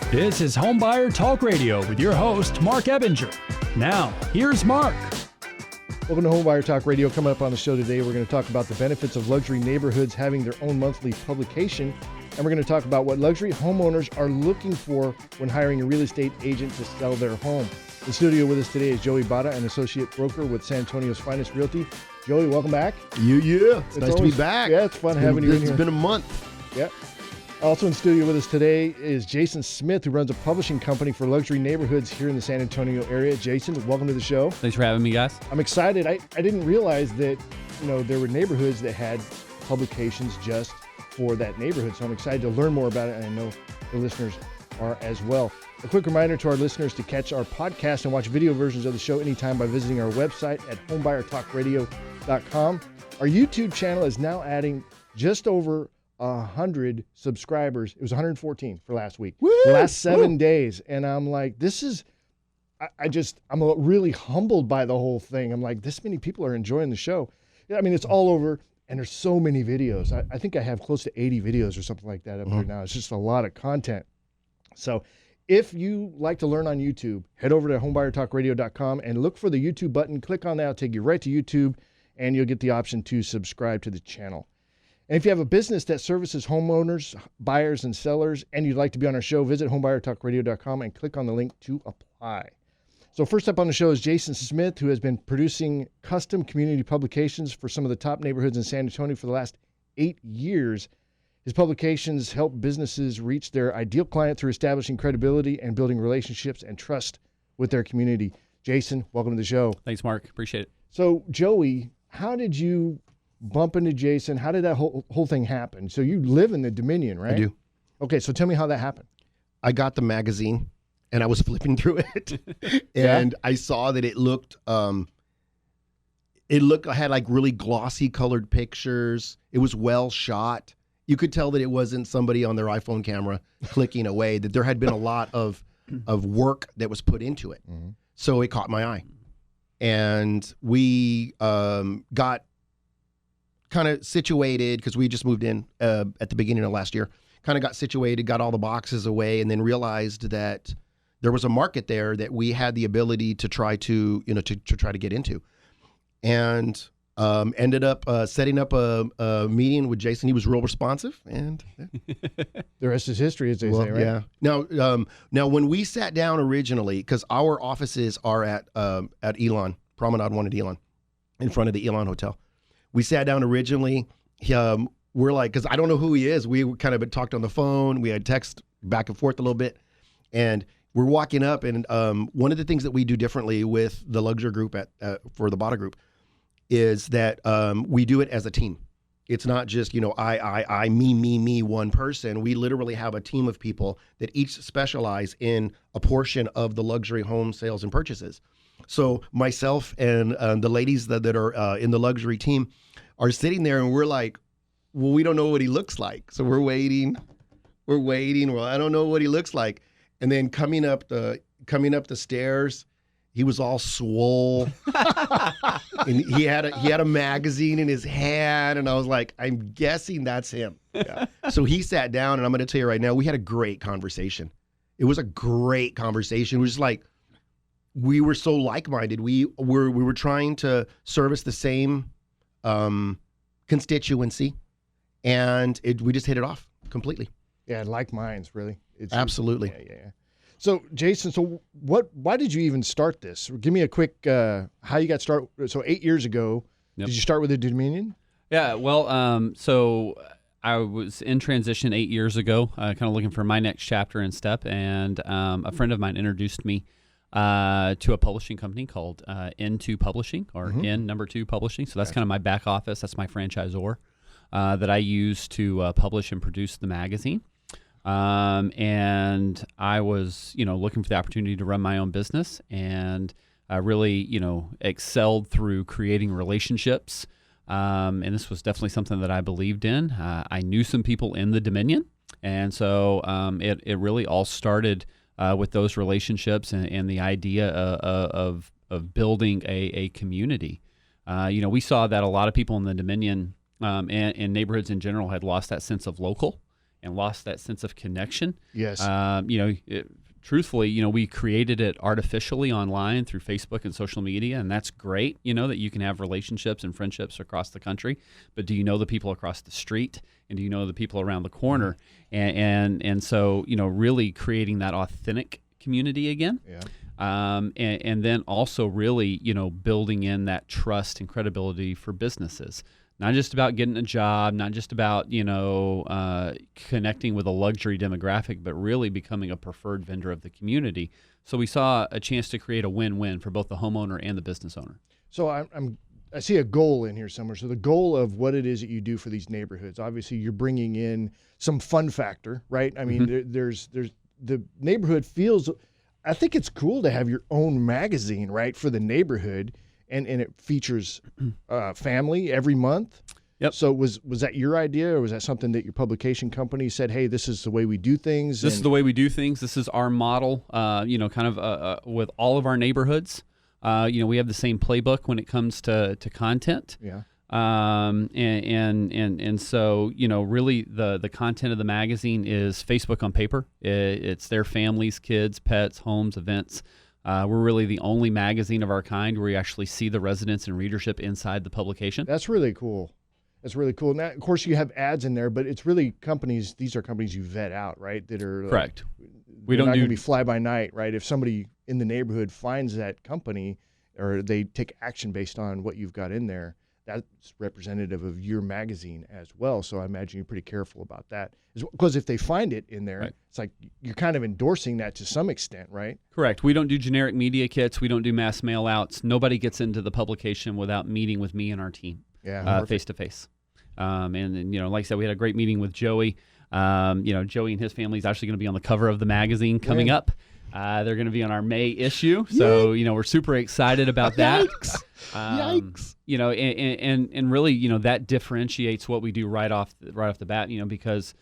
This is Homebuyer Talk Radio with your host, Mark Ebinger. Now, here's Mark. Welcome to Homebuyer Talk Radio. Coming up on the show today, we're going to talk about the benefits of luxury neighborhoods having their own monthly publication. And we're going to talk about what luxury homeowners are looking for when hiring a real estate agent to sell their home. In studio with us today is Joey Bara, an associate broker with San Antonio's Finest Realty. Joey, welcome back. Yeah. It's nice to be back. Yeah, it's fun having you in here. It's been a month. Yeah. Also in studio with us today is Jason Smith, who runs a publishing company for luxury neighborhoods here in the San Antonio area. Jason, welcome to the show. Thanks for having me, guys. I'm excited. I didn't realize that, there were neighborhoods that had publications just for that neighborhood. So I'm excited to learn more about it, and I know the listeners are as well. A quick reminder to our listeners to catch our podcast and watch video versions of the show anytime by visiting our website at homebuyertalkradio.com. Our YouTube channel is now adding just over 100 subscribers. It was 114 for last week. Woo! The last 7 days. And I'm like, I'm really humbled by the whole thing. I'm like, this many people are enjoying the show. Yeah, I mean, it's all over, and there's so many videos. I think I have close to 80 videos or something like that up there now. It's just a lot of content. So if you like to learn on YouTube, head over to homebuyertalkradio.com and look for the YouTube button. Click on that. It'll take you right to YouTube, and you'll get the option to subscribe to the channel. And if you have a business that services homeowners, buyers, and sellers, and you'd like to be on our show, visit homebuyertalkradio.com and click on the link to apply. So first up on the show is Jason Smith, who has been producing custom community publications for some of the top neighborhoods in San Antonio for the last 8 years. His publications help businesses reach their ideal client through establishing credibility and building relationships and trust with their community. Jason, welcome to the show. Thanks, Mark. Appreciate it. So, Joey, how did you bump into Jason? How did that whole thing happen? So you live in the Dominion, right? I do. Okay, so tell me how that happened. I got the magazine, and I was flipping through it, and I saw that it looked, I had like really glossy colored pictures. It was well shot. You could tell that it wasn't somebody on their iPhone camera clicking away, that there had been a lot of work that was put into it. Mm-hmm. So it caught my eye. And we got kind of situated, because we just moved in at the beginning of last year, kind of got situated, got all the boxes away, and then realized that there was a market there that we had the ability to try to try to get into. And ended up setting up a meeting with Jason. He was real responsive, and the rest is history, as they say, right? Yeah. Now when we sat down originally, because our offices are at Elon, Promenade 1 at Elon, in front of the Elon Hotel. We sat down originally. We're like, because I don't know who he is. We kind of talked on the phone. We had text back and forth a little bit, and we're walking up. And one of the things that we do differently with the luxury group for the Bara group is that we do it as a team. It's not just, I, me, one person. We literally have a team of people that each specialize in a portion of the luxury home sales and purchases. So myself and the ladies that are in the luxury team are sitting there, and we're like, well, we don't know what he looks like. So we're waiting. Well, I don't know what he looks like. And then coming up the stairs, he was all swole, and he had a magazine in his hand, and I was like, I'm guessing that's him. Yeah. So he sat down, and I'm going to tell you right now, we had a great conversation. It was a great conversation. It was like, we were so like-minded. We were trying to service the same constituency, and we just hit it off completely. Yeah, like minds, really. Absolutely. Yeah. So, Jason, why did you even start this? Give me a quick how you got started. So 8 years ago, Did you start with the Dominion? Yeah, well, so I was in transition 8 years ago, kind of looking for my next chapter and step, and a friend of mine introduced me to a publishing company called N2 Publishing, or N2 Publishing. So that's kind of my back office. That's my franchisor that I use to publish and produce the magazine. And I was, looking for the opportunity to run my own business, and really, excelled through creating relationships. And this was definitely something that I believed in. I knew some people in the Dominion, and so it really all started with those relationships and the idea of building a community. We saw that a lot of people in the Dominion and neighborhoods in general had lost that sense of local. and lost that sense of connection. Yes. Truthfully, we created it artificially online through Facebook and social media, and that's great, that you can have relationships and friendships across the country. But do you know the people across the street, and do you know the people around the corner? And so, really creating that authentic community again. Yeah. And then also really, building in that trust and credibility for businesses. Not just about getting a job, not just about, connecting with a luxury demographic, but really becoming a preferred vendor of the community. So we saw a chance to create a win-win for both the homeowner and the business owner. So I see a goal in here somewhere. So the goal of what it is that you do for these neighborhoods, obviously you're bringing in some fun factor, right? I mean, there's the neighborhood feels, I think it's cool to have your own magazine, right, for the neighborhood. And it features family every month. Yep. So was that your idea, or was that something that your publication company said, hey, this is the way we do things? This is the way we do things. This is our model, with all of our neighborhoods. We have the same playbook when it comes to content. Yeah. And so, really the content of the magazine is Facebook on paper. It's their families, kids, pets, homes, events. We're really the only magazine of our kind where you actually see the residents and readership inside the publication. That's really cool. That's really cool. Now, of course, you have ads in there, but it's really companies. These are companies you vet out, right? That are correct. We don't going to be fly by night, right? If somebody in the neighborhood finds that company, or they take action based on what you've got in there, that's representative of your magazine as well. So I imagine you're pretty careful about that. Because if they find it in there, right, it's like you're kind of endorsing that to some extent, right? Correct. We don't do generic media kits. We don't do mass mail outs. Nobody gets into the publication without meeting with me and our team face to face. And like I said, we had a great meeting with Joey. Joey and his family is actually going to be on the cover of the magazine coming up. They're going to be on our May issue. So, we're super excited about that. Yikes. And really, that differentiates what we do right off the bat, because,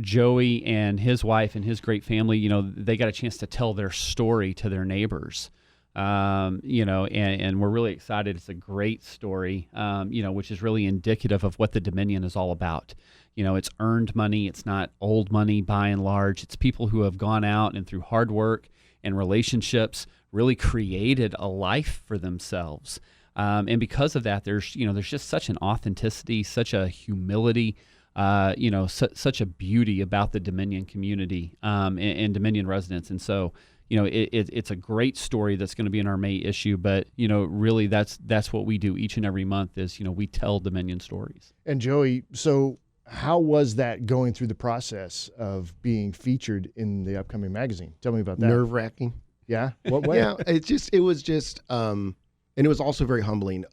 Joey and his wife and his great family, they got a chance to tell their story to their neighbors. And we're really excited. It's a great story, which is really indicative of what the Dominion is all about. It's earned money. It's not old money by and large. It's people who have gone out and through hard work and relationships really created a life for themselves. And because of that, there's just such an authenticity, such a humility, such a beauty about the Dominion community and Dominion residents. And so, it's a great story that's going to be in our May issue, but, really that's what we do each and every month is, we tell Dominion stories. And Joey, so how was that going through the process of being featured in the upcoming magazine? Tell me about that. Nerve-wracking. Yeah? What way? Yeah, it was just, and it was also very humbling.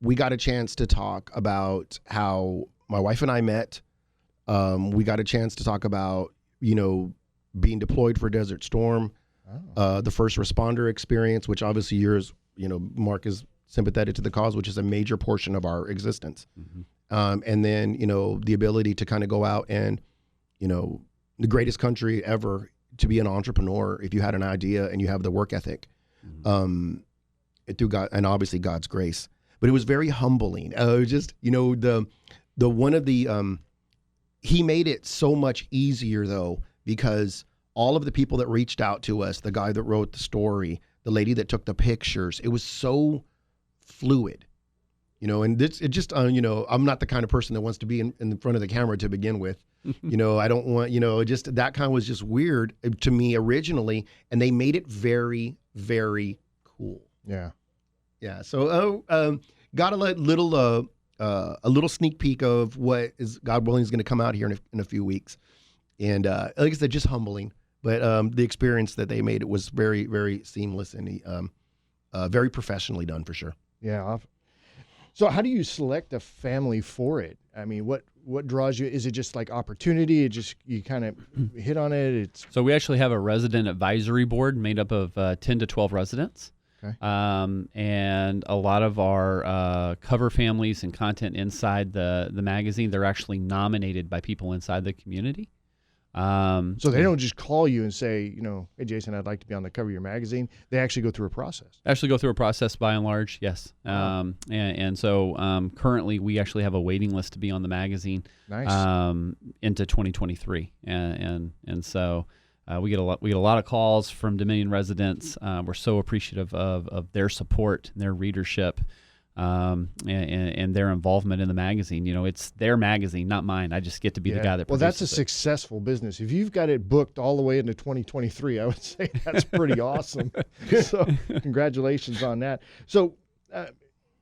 We got a chance to talk about how my wife and I met. We got a chance to talk about, being deployed for Desert Storm, the first responder experience, which obviously yours, Mark is sympathetic to the cause, which is a major portion of our existence. Mm-hmm. And then, the ability to kind of go out and, the greatest country ever to be an entrepreneur, if you had an idea and you have the work ethic, through God and obviously God's grace. But it was very humbling. Just, he made it so much easier though, because all of the people that reached out to us, the guy that wrote the story, the lady that took the pictures, it was so fluid, and I'm not the kind of person that wants to be in front of the camera to begin with. I don't want, just that kind was just weird to me originally. And they made it very, very cool. Yeah. Yeah. So, got a little sneak peek of what is, God willing, is going to come out here in a few weeks. And like I said, just humbling. But the experience that they made, it was very, very seamless and very professionally done for sure. Yeah. So how do you select a family for it? I mean, what draws you? Is it just like opportunity? You kind of hit on it? So we actually have a resident advisory board made up of 10 to 12 residents. Okay. And a lot of our cover families and content inside the magazine, they're actually nominated by people inside the community. So they don't just call you and say, hey, Jason, I'd like to be on the cover of your magazine. They actually go through a process. Actually go through a process by and large, yes. Wow. And so currently we actually have a waiting list to be on the magazine. Nice. Into 2023. And so we get a lot of calls from Dominion residents. We're so appreciative of their support and their readership. And their involvement in the magazine. It's their magazine, not mine. I just get to be the guy that Well, produces that's a it. Successful business. If you've got it booked all the way into 2023, I would say that's pretty awesome. So congratulations on that. So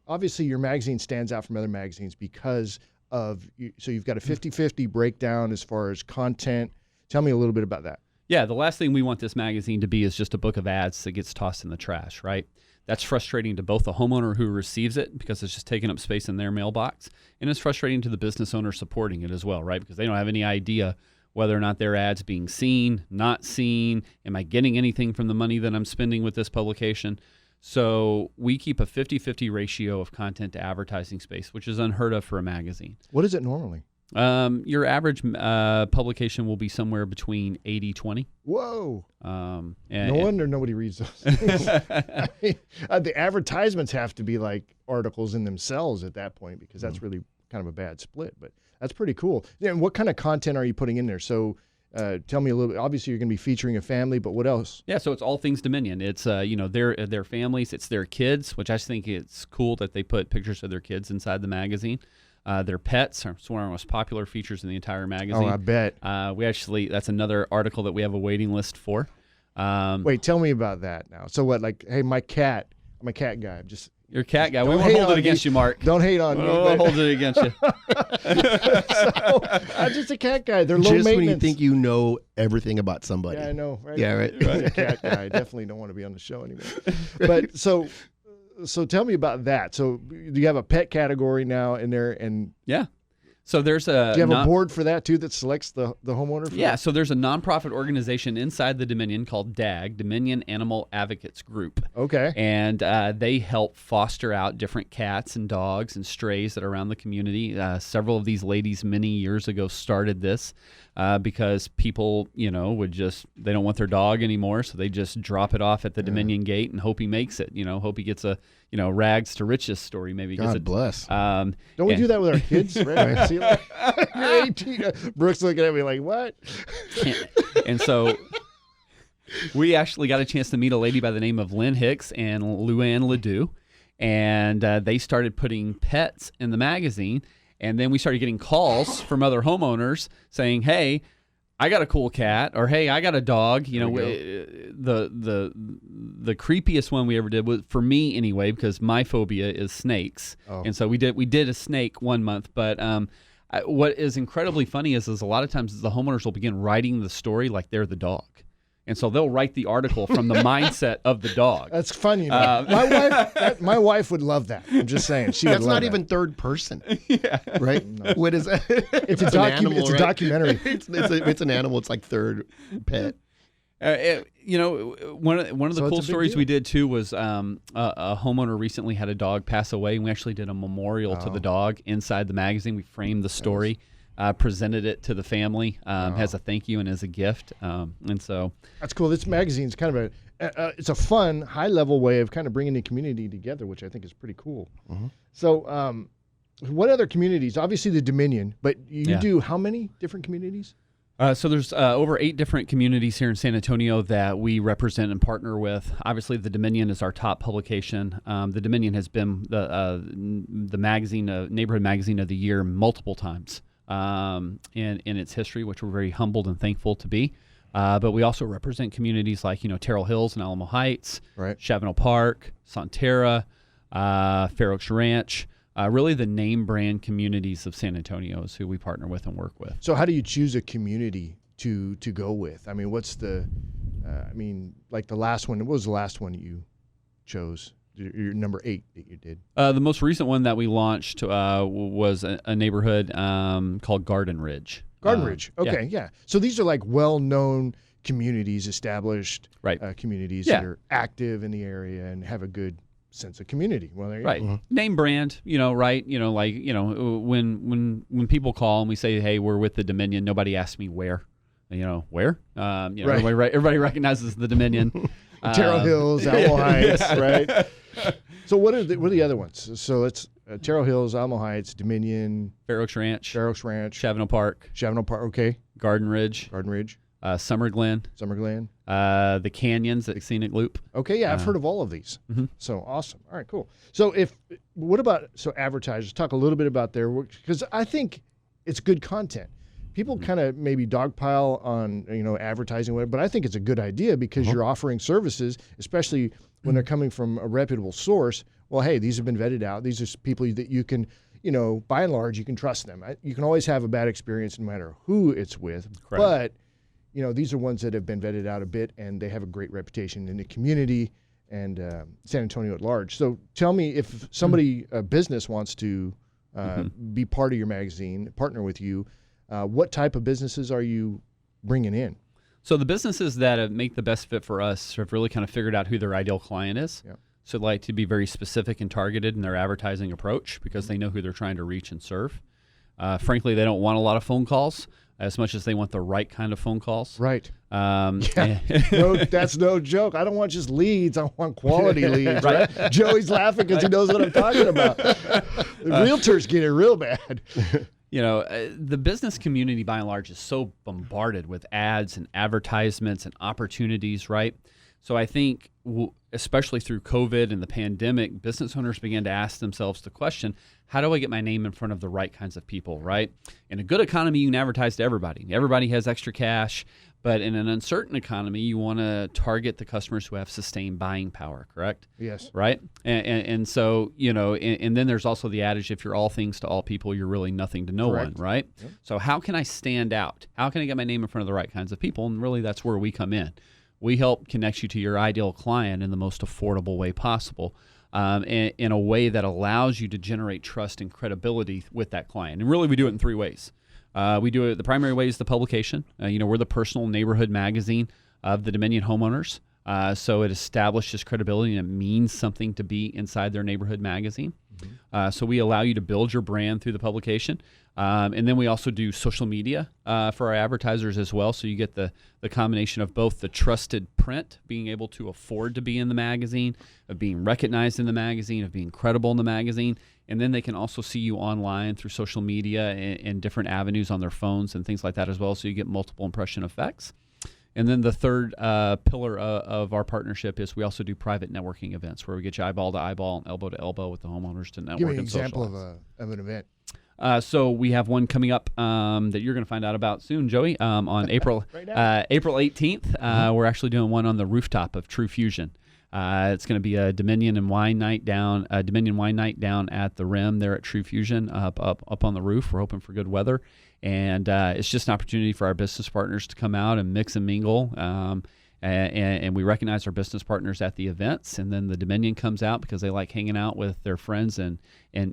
obviously your magazine stands out from other magazines because of, so you've got a 50-50 breakdown as far as content. Tell me a little bit about that. Yeah, the last thing we want this magazine to be is just a book of ads that gets tossed in the trash, right? That's frustrating to both the homeowner who receives it because it's just taking up space in their mailbox, and it's frustrating to the business owner supporting it as well, right? Because they don't have any idea whether or not their ad's being seen, not seen. Am I getting anything from the money that I'm spending with this publication? So we keep a 50-50 ratio of content to advertising space, which is unheard of for a magazine. What is it normally? Your average publication will be somewhere between 80-20. Whoa. And, No wonder nobody reads those things. I mean, the advertisements have to be like articles in themselves at that point because that's really kind of a bad split. But that's pretty cool. Yeah, and what kind of content are you putting in there? So tell me a little bit. Obviously, you're going to be featuring a family, but what else? Yeah, so it's all things Dominion. It's their families, it's their kids, which I just think it's cool that they put pictures of their kids inside the magazine. Their pets are one of our most popular features in the entire magazine. Oh, I bet. That's another article that we have a waiting list for. Wait, tell me about that now. So what, like, hey, I'm a cat guy. Your cat guy. We Don't won't hate hold it on against me. you, Mark. Don't hate on me. We'll hold it against you. So, I'm just a cat guy. They're low Just maintenance. when you think you know everything about somebody. Yeah, I know. Right? Yeah, right. I'm a cat guy. I definitely don't want to be on the show anymore. But so tell me about that. So do you have a pet category now in there? And Yeah. So there's a. do you have a board for that too that selects the homeowner? For Yeah, that? so there's a nonprofit organization inside the Dominion called DAG, Dominion Animal Advocates Group. Okay. And they help foster out different cats and dogs and strays that are around the community. Several of these ladies many years ago started this because people, they don't want their dog anymore, so they just drop it off at the Dominion gate and hope he makes it. Hope he gets a, rags to riches story. Maybe gets God bless. Don't we do that with our kids? Right? See, like, you're 18. Brooke's looking at me like, what? And so we actually got a chance to meet a lady by the name of Lynn Hicks and Luann Ledoux, and they started putting pets in the magazine. And then we started getting calls from other homeowners saying, "Hey, I got a cool cat," or "Hey, I got a dog." The creepiest one we ever did was, for me anyway, because my phobia is snakes, and so we did a snake one month. But what is incredibly funny is a lot of times the homeowners will begin writing the story like they're the dog. And so they'll write the article from the mindset of the dog. That's funny. My wife would love that. I'm just saying. That's not even third person. Yeah. Right? No. What is that? It's a documentary. It's an animal. It's like third pet. One of the cool stories we did too was a homeowner recently had a dog pass away, and we actually did a memorial to the dog inside the magazine. We framed the story. Presented it to the family as a thank you and as a gift, and so that's cool. This magazine's kind of it's a fun, high level way of kind of bringing the community together, which I think is pretty cool. Mm-hmm. So, what other communities? Obviously, the Dominion, but you do how many different communities? So there's over 8 different communities here in San Antonio that we represent and partner with. Obviously, the Dominion is our top publication. The Dominion has been the magazine, neighborhood magazine of the year multiple times. In its history, which we're very humbled and thankful to be. But we also represent communities like, Terrell Hills and Alamo Heights, right. Chavano Park, Sonterra, Fair Oaks Ranch, really the name brand communities of San Antonio is who we partner with and work with. So how do you choose a community to go with? I mean, what's the, like the last one, what was the last one you chose? Your number 8 that you did. The most recent one that we launched was a neighborhood called Garden Ridge. Garden Ridge. Okay, yeah. So these are like well-known communities, established communities that are active in the area and have a good sense of community. Well, there you go. Mm-hmm. Name brand, right? When people call and we say, "Hey, we're with the Dominion," nobody asks me where. Where? Right. Everybody recognizes the Dominion. Terrell Hills, Alamo Heights, right? So what are the other ones? So let's Terrell Hills, Alamo Heights, Dominion, Fair Oaks Ranch, Chavano Park, okay, Garden Ridge, Summer Glen, the Canyons at Scenic Loop. Okay, yeah, I've heard of all of these. Mm-hmm. So awesome. All right, cool. So what about advertisers? Talk a little bit about their work, because I think it's good content. People kind of maybe dogpile on advertising, but I think it's a good idea because you're offering services, especially when they're coming from a reputable source. Well, hey, these have been vetted out. These are people that you can, by and large, you can trust them. You can always have a bad experience no matter who it's with. Correct. But these are ones that have been vetted out a bit, and they have a great reputation in the community and San Antonio at large. So tell me, if somebody, a business, wants to be part of your magazine, partner with you, what type of businesses are you bringing in? So the businesses that make the best fit for us have really kind of figured out who their ideal client is. Yeah. So they like to be very specific and targeted in their advertising approach because they know who they're trying to reach and serve. Frankly, they don't want a lot of phone calls as much as they want the right kind of phone calls. Right. That's no joke. I don't want just leads. I want quality leads. Right? Joey's laughing because he knows what I'm talking about. Realtors get it real bad. The business community, by and large, is so bombarded with ads and advertisements and opportunities, right? So I think, especially through COVID and the pandemic, business owners began to ask themselves the question, how do I get my name in front of the right kinds of people, right? In a good economy, you can advertise to everybody. Everybody has extra cash. But in an uncertain economy, you want to target the customers who have sustained buying power, correct? Yes. Right? And so, and then there's also the adage, if you're all things to all people, you're really nothing to no one, right? Yep. So how can I stand out? How can I get my name in front of the right kinds of people? And really, that's where we come in. We help connect you to your ideal client in the most affordable way possible, in a way that allows you to generate trust and credibility with that client. And really, we do it in three ways. We do it. The primary way is the publication. We're the personal neighborhood magazine of the Dominion homeowners. So it establishes credibility and it means something to be inside their neighborhood magazine. Mm-hmm. So we allow you to build your brand through the publication. And then we also do social media for our advertisers as well. So you get the combination of both the trusted print, being able to afford to be in the magazine, of being recognized in the magazine, of being credible in the magazine. And then they can also see you online through social media and different avenues on their phones and things like that as well. So you get multiple impression effects. And then the third pillar of our partnership is we also do private networking events where we get you eyeball to eyeball and elbow to elbow with the homeowners to network. Give me an and example socialize. of an event. So we have one coming up that you're going to find out about soon, Joey, on April 18th. We're actually doing one on the rooftop of True Fusion. It's going to be a Dominion wine night down at the Rim there at True Fusion up on the roof. We're hoping for good weather. And it's just an opportunity for our business partners to come out and mix and mingle. And we recognize our business partners at the events. And then the Dominion comes out because they like hanging out with their friends and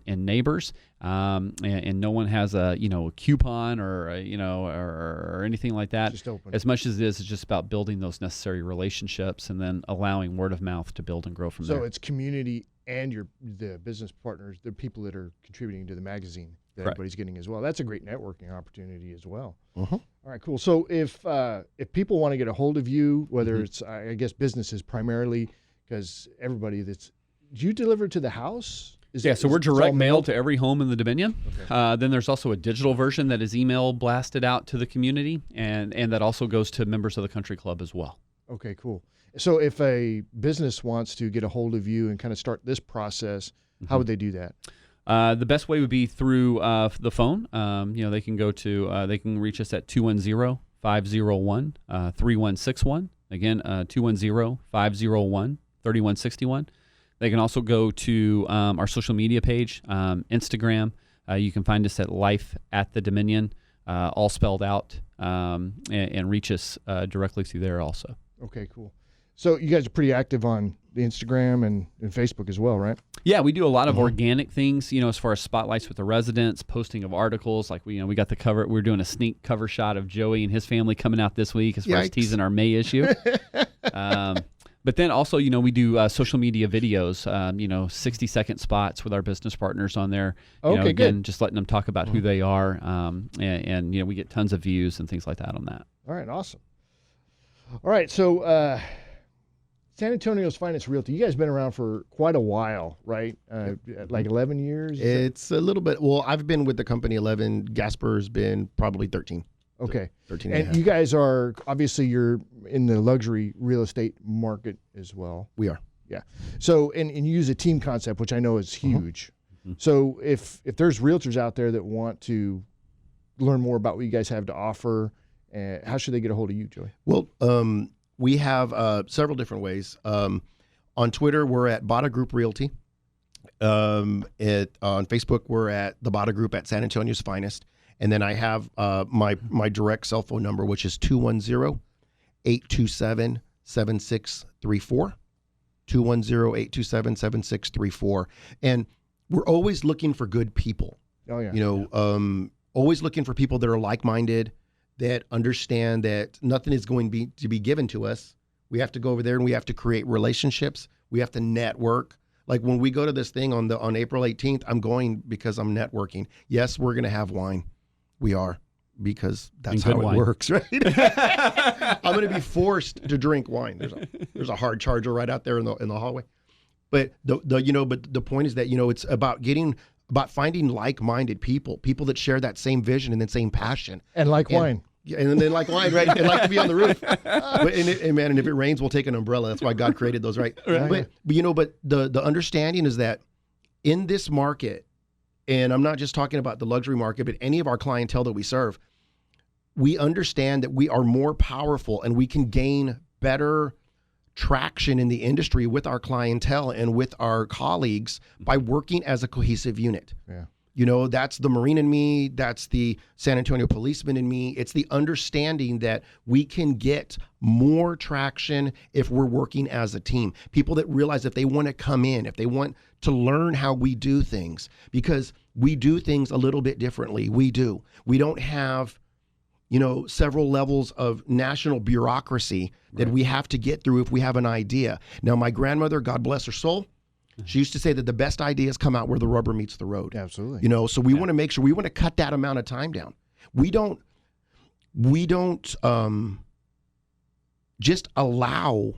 neighbors. And no one has a coupon or or anything like that. Just open. As much as it is, it's just about building those necessary relationships and then allowing word of mouth to build and grow from there. So it's community and the business partners, the people that are contributing to the magazine that everybody's getting as well. That's a great networking opportunity as well. Uh-huh. All right, cool. So if people want to get a hold of you, whether it's, I guess, businesses primarily, because everybody do you deliver to the house? So we're direct mail to every home in the Dominion. Okay. Then there's also a digital version that is email blasted out to the community, and that also goes to members of the country club as well. Okay, cool. So if a business wants to get a hold of you and kind of start this process, how would they do that? The best way would be through the phone. They can go to they can reach us at 210-501-3161. Again, 210-501-3161. They can also go to our social media page, Instagram. You can find us at Life at the Dominion, all spelled out, and reach us directly through there also. Okay, cool. So you guys are pretty active on the Instagram and Facebook as well, right? Yeah, we do a lot of organic things, as far as spotlights with the residents, posting of articles. Like we got the cover. We're doing a sneak cover shot of Joey and his family coming out this week as far as teasing our May issue. But then also, we do social media videos, 60-second spots with our business partners on there. Okay, again, good. Just letting them talk about who they are. And we get tons of views and things like that on that. All right, awesome. All right, so San Antonio's Finest Realty, you guys been around for quite a while, right? Like 11 years? It's a little bit. Well, I've been with the company 11. Gasper's been probably 13. Okay. 13 and you guys are, obviously, you're in the luxury real estate market as well. We are. Yeah. So, and you use a team concept, which I know is huge. So if there's realtors out there that want to learn more about what you guys have to offer, how should they get a hold of you, Joey? Well, we have several different ways. On Twitter, we're at Bara Group Realty. On Facebook, we're at the Bara Group at San Antonio's Finest. And then I have my direct cell phone number, which is 210-827-7634. 210-827-7634. And we're always looking for good people. Oh, yeah. Always looking for people that are like-minded, that understand that nothing is going to be given to us. We have to go over there and we have to create relationships. We have to network. Like when we go to this thing on April 18th, I'm going because I'm networking. Yes, we're going to have wine. We are, because that's how it works, right? I'm going to be forced to drink wine. There's a hard charger right out there in the hallway. But the point is that it's about finding like-minded people that share that same vision and the same passion and wine. And then like wine, right? And like to be on the roof. And if it rains, we'll take an umbrella. That's why God created those, right? But the understanding is that in this market, and I'm not just talking about the luxury market, but any of our clientele that we serve, we understand that we are more powerful and we can gain better traction in the industry with our clientele and with our colleagues by working as a cohesive unit. Yeah. That's the Marine in me. That's the San Antonio policeman in me. It's the understanding that we can get more traction if we're working as a team. People that realize if they want to come in, if they want to learn how we do things, because we do things a little bit differently. We do. We don't have, several levels of national bureaucracy that we have to get through if we have an idea. Now, my grandmother, God bless her soul, she used to say that the best ideas come out where the rubber meets the road. Absolutely. So we want to make sure we want to cut that amount of time down. We don't just allow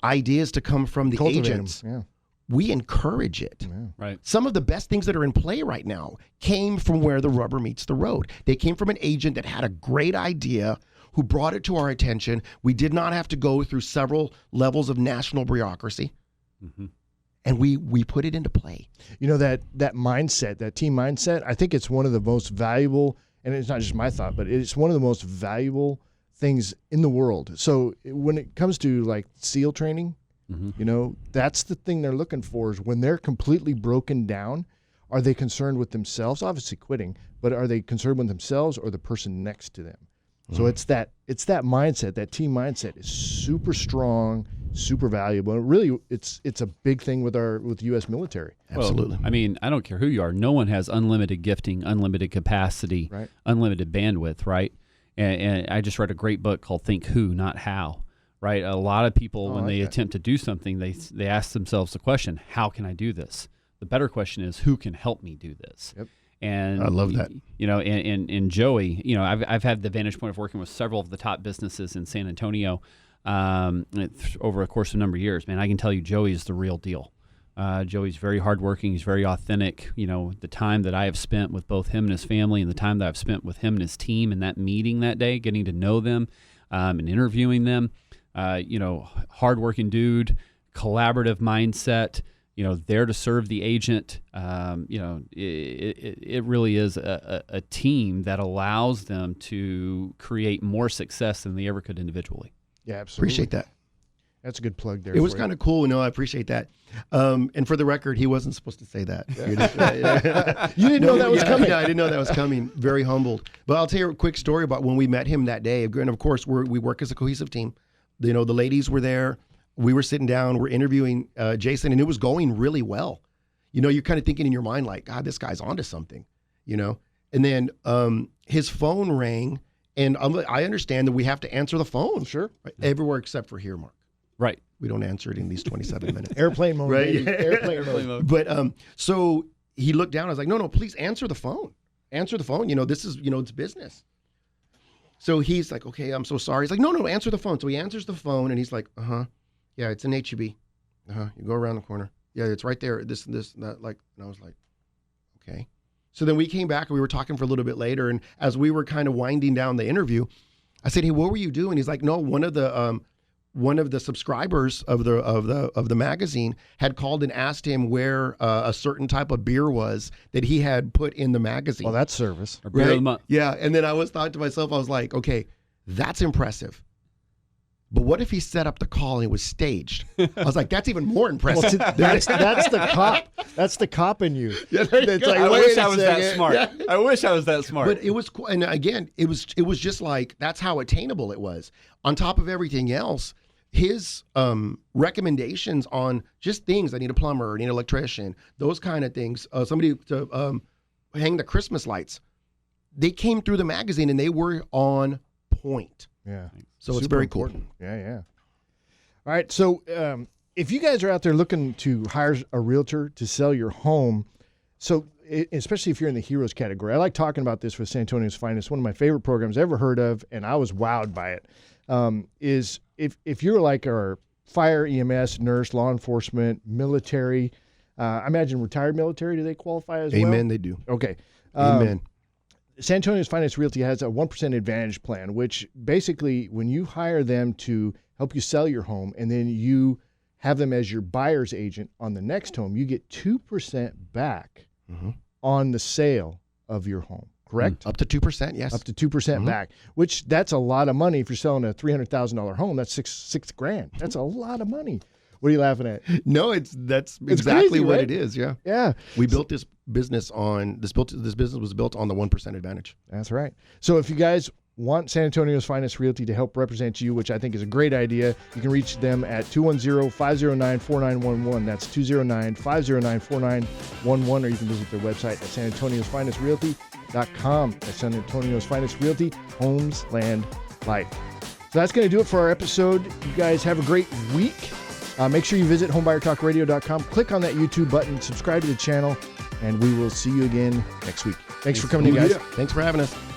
ideas to come from the agents. Yeah. We encourage it. Yeah. Right. Some of the best things that are in play right now came from where the rubber meets the road. They came from an agent that had a great idea, who brought it to our attention. We did not have to go through several levels of national bureaucracy. And we put it into play. That mindset, that team mindset, I think it's one of the most valuable, and it's not just my thought, but it's one of the most valuable things in the world. So when it comes to like SEAL training, that's the thing they're looking for, is when they're completely broken down, are they concerned with themselves? Obviously quitting, but are they concerned with themselves or the person next to them? So it's that mindset, that team mindset is super strong, super valuable. And really, it's a big thing with the U.S. military. Absolutely. Well, I mean, I don't care who you are. No one has unlimited gifting, unlimited capacity, unlimited bandwidth, right? And I just read a great book called Think Who, Not How, right? A lot of people, when they attempt to do something, they ask themselves the question, how can I do this? The better question is, who can help me do this? Yep. And I love that. And Joey, I've had the vantage point of working with several of the top businesses in San Antonio over a course of a number of years. Man, I can tell you Joey is the real deal. Joey's very hardworking. He's very authentic. The time that I have spent with both him and his family, and the time that I've spent with him and his team in that meeting that day, getting to know them and interviewing them, hardworking dude, collaborative mindset, there to serve the agent. It really is a team that allows them to create more success than they ever could individually. Yeah, absolutely. Appreciate that. That's a good plug there. It was kind of cool. No, I appreciate that. And for the record, he wasn't supposed to say that. You didn't know that was coming. Yeah, I didn't know that was coming. Very humbled. But I'll tell you a quick story about when we met him that day. And of course, we work as a cohesive team. The ladies were there. We were sitting down, we're interviewing Jason, and it was going really well. You're kind of thinking in your mind, like, God, this guy's onto something, And then his phone rang, and I understand that we have to answer the phone. Sure. Right? Everywhere except for here, Mark. Right. We don't answer it in these 27 minutes. Airplane mode. Right. Baby. Airplane mode. But so he looked down. I was like, no, please answer the phone. Answer the phone. This is, it's business. So he's like, okay, I'm so sorry. He's like, no, answer the phone. So he answers the phone and he's like, yeah, it's an HEB. You go around the corner. Yeah, it's right there. This, that, like, and I was like, okay. So then we came back and we were talking for a little bit later. And as we were kind of winding down the interview, I said, hey, what were you doing? He's like, no, one of the subscribers of the magazine had called and asked him where a certain type of beer was that he had put in the magazine. Well, that's service. Or beer of the month. Yeah. And then I was thought to myself, I was like, okay, that's impressive. But what if he set up the call and it was staged? I was like, that's even more impressive. Well, that's the cop. That's the cop in you. Yeah, there you That's go. like, I wait wish a I was that second. smart. Yeah. I wish I was that smart. But it was, and again, it was just like, that's how attainable it was. On top of everything else, his recommendations on just things, I need a plumber, I need an electrician, those kind of things, somebody to hang the Christmas lights, they came through the magazine and they were on point. Yeah. So it's Super very important. Yeah. All right. So if you guys are out there looking to hire a realtor to sell your home, especially if you're in the heroes category, I like talking about this with San Antonio's Finest. One of my favorite programs I've ever heard of, and I was wowed by it, is if you're like our fire, EMS, nurse, law enforcement, military, I imagine retired military, do they qualify as well? Amen, they do. Okay. Amen. San Antonio's Finance Realty has a 1% advantage plan, which basically when you hire them to help you sell your home and then you have them as your buyer's agent on the next home, you get 2% back on the sale of your home, correct? Up to 2%, yes. Up to 2% back, which that's a lot of money. If you're selling a $300,000 home, that's six grand. That's a lot of money. What are you laughing at? No, that's exactly crazy, what right? it is. Yeah. Yeah. We built this business on this business was built on the 1% advantage. That's right. So if you guys want San Antonio's Finest Realty to help represent you, which I think is a great idea, you can reach them at 210-509-4911. That's 209-509-4911, or you can visit their website at sanantoniosfinestrealty.com. That's San Antonio's Finest Realty, homes, land, life. So that's going to do it for our episode. You guys have a great week. Make sure you visit homebuyertalkradio.com. Click on that YouTube button, subscribe to the channel, and we will see you again next week. Thanks for coming in, guys. Thanks for having us.